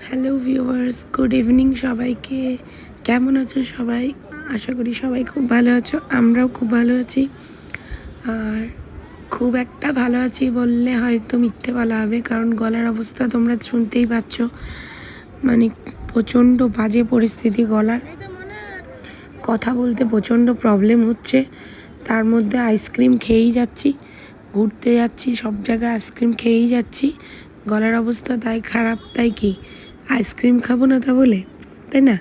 Hello viewers, good evening সবাইকে। কেমন আছো সবাই? আশা করি সবাই খুব ভালো আছো, আমরাও খুব ভালো আছি। আর খুব একটা ভালো আছি বললে হয়তো মিথ্যে বলা হবে, কারণ গলার অবস্থা তোমরা শুনতেই পাচ্ছ। মানে প্রচণ্ড বাজে পরিস্থিতি গলার, কথা বলতে প্রচণ্ড প্রবলেম হচ্ছে। তার মধ্যে আইসক্রিম খেয়েই যাচ্ছি, ঘুরতে যাচ্ছি, সব জায়গায় আইসক্রিম খেয়েই যাচ্ছি। গলার অবস্থা তাই খারাপ, তাই কি আইসক্রিম খাবো না তা বলে, তাই না?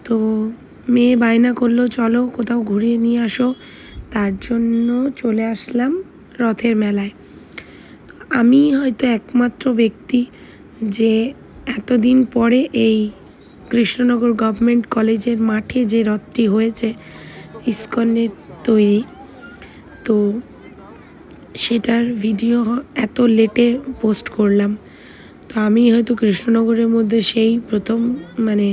তো মেয়ে বায়না করলো চলো কোথাও ঘুরিয়ে নিয়ে আসো, তার জন্য চলে আসলাম রথের মেলায়। আমি হয়তো একমাত্র ব্যক্তি যে এতদিন পরে এই কৃষ্ণনগর গভর্নমেন্ট কলেজের মাঠে যে রথটি হয়েছে ইসকনের তৈরি, তো সেটার ভিডিও এত লেটে পোস্ট করলাম। তো আমি হয়তো কৃষ্ণনগরের মধ্যে সেই প্রথম, মানে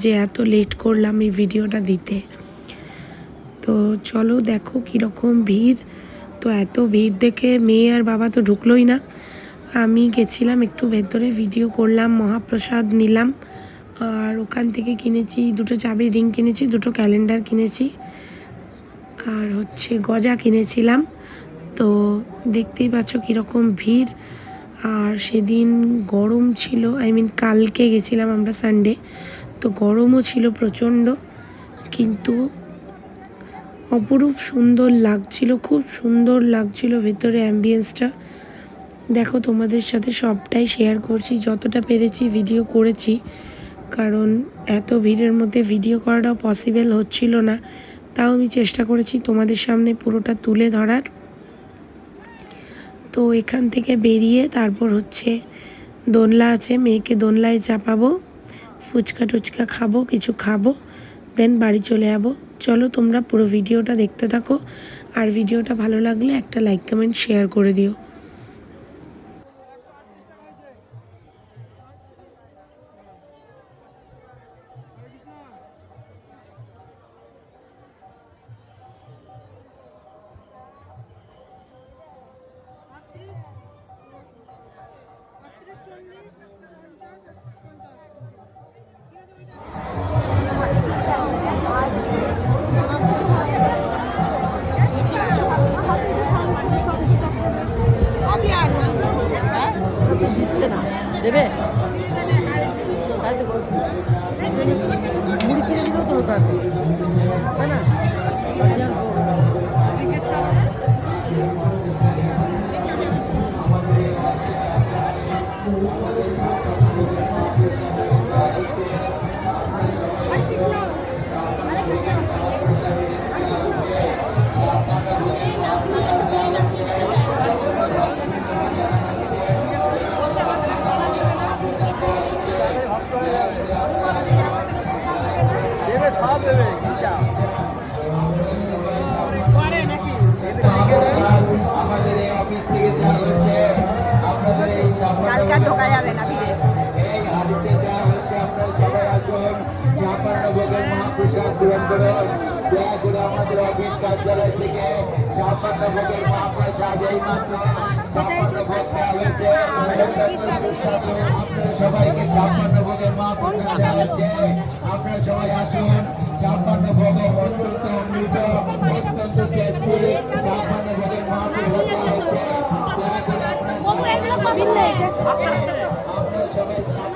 যে এত লেট করলাম এই ভিডিওটা দিতে। তো চলো দেখো কীরকম ভিড়। তো এত ভিড় দেখে মেয়ে আর বাবা তো ঢুকলোই না। আমি গেছিলাম একটু ভেতরে, ভিডিও করলাম, মহাপ্রসাদ নিলাম, আর ওখান থেকে কিনেছি দুটো চাবির রিং, কিনেছি দুটো ক্যালেন্ডার কিনেছি, আর হচ্ছে গজা কিনেছিলাম। তো দেখতেই পাচ্ছ কীরকম ভিড়। আর সেদিন গরম ছিল, কালকে গেছিলাম আমরা সানডে, তো গরমও ছিল প্রচণ্ড, কিন্তু অপরূপ সুন্দর লাগছিল, খুব সুন্দর লাগছিল ভেতরে অ্যাম্বিয়েন্সটা। দেখো তোমাদের সাথে সবটাই শেয়ার করছি, যতটা পেরেছি ভিডিও করেছি, কারণ এত ভিড়ের মধ্যে ভিডিও করাটাও পসিবল হচ্ছিল না। তাও আমি চেষ্টা করেছি তোমাদের সামনে পুরোটা তুলে ধরার। তো এখান থেকে বেরিয়ে তারপর হচ্ছে দোলনা আছে, মেয়েকে দোলনায় চাপাবো, ফুচকা টুচকা খাবো, কিছু খাবো, দেন বাড়ি চলে যাবো। চলো তোমরা পুরো ভিডিওটা দেখতে থাকো, আর ভিডিওটা ভালো লাগলে একটা লাইক কমেন্ট শেয়ার করে দিও। দেবে মুড়ি কিনে নিলেও তো হতো, তাই না? সব দেবে আমাদের এই অফিস থেকে দেওয়া হচ্ছে, আপনাদের এই কালকে ঢোকা যাবে না ভিড়ে, এই হাড়িতে দেওয়া হচ্ছে। আপনারা সবাই আসুন, 56 ভোগের মহাপ্রসাদ গ্রহণ করুন। দয়া করে আমাদের অফিস কার্যালয় থেকে 56 ভোগের মহাপ্রসাদ এই মাত্র 56 ভোগ দেওয়া হয়েছে। সুস্বাদু, আপনারা সবাইকে 56 ভোগের মহাপ্রসাদ দেওয়া হচ্ছে। আপনারা সবাই আসুন, 56 ভোগের অত্যন্ত অমৃত, অত্যন্ত টেস্টি 56 ভোগের মহাপ্রসাদ দেওয়া হচ্ছে। দয়া করে আপনারা সবাই 56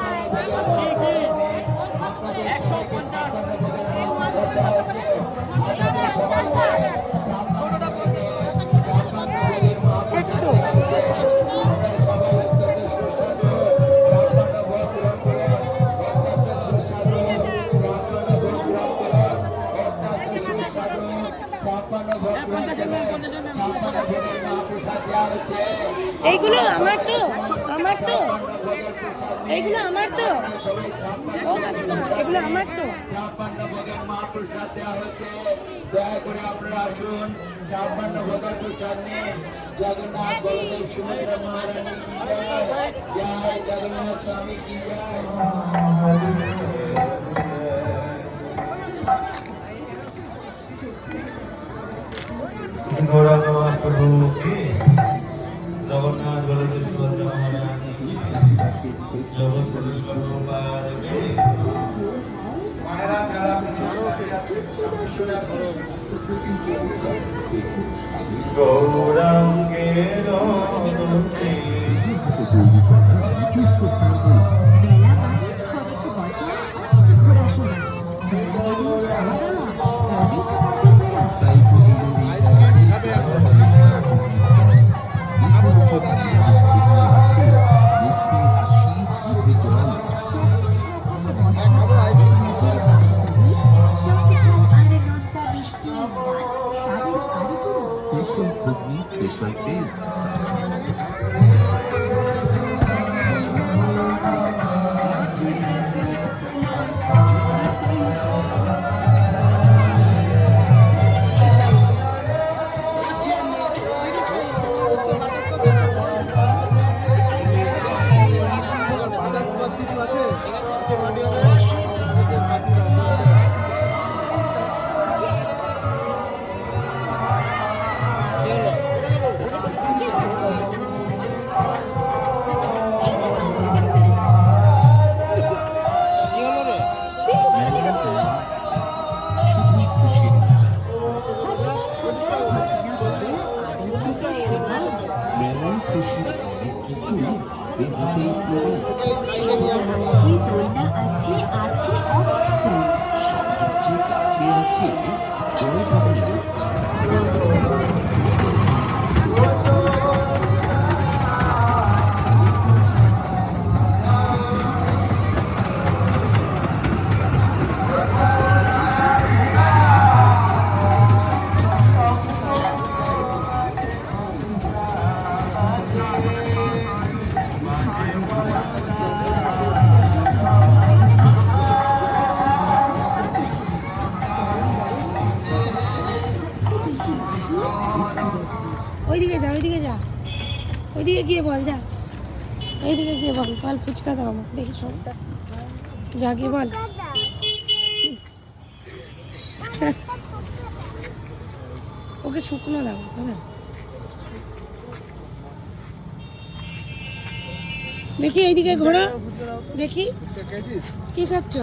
এইগুলো আমার তো, আমার তো, এইগুলো আমার তো, এগুলো আমার তো। 56 ভোগের মহাপ্রসাদ দেওয়া হচ্ছে। দয়া করে আপনারা আসুন, 56 ভোগের প্রসাদ নিন। জগন্নাথ বলদেব সুভদ্রা মহারানী কি জয়, জয় জগন্নাথ স্বামী কি জয়। प्रभु की जगन्नाथ बलदेव सुभद्रा महारानी की जगत গৌরাঙ্গের নদী বেলা বাড়ে খড়েক বসা ঘোরাফেরা বেলা বাড়ে খাওয়া দাওয়া অনেক Special Pugni Special Taste. ওইদিকে যা ওইদিকে গিয়ে বল যা ওইদিকে গিয়ে বল ফুচকা দাও আমাকে দেখি শোন যা গিয়ে বল ওকে শুকনো দাও হ্যাঁ দেখি এইদিকে ঘোরো দেখি কি খাচ্ছ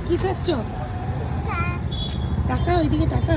কি খাচ্ছ টাকা ওইদিকে টাকা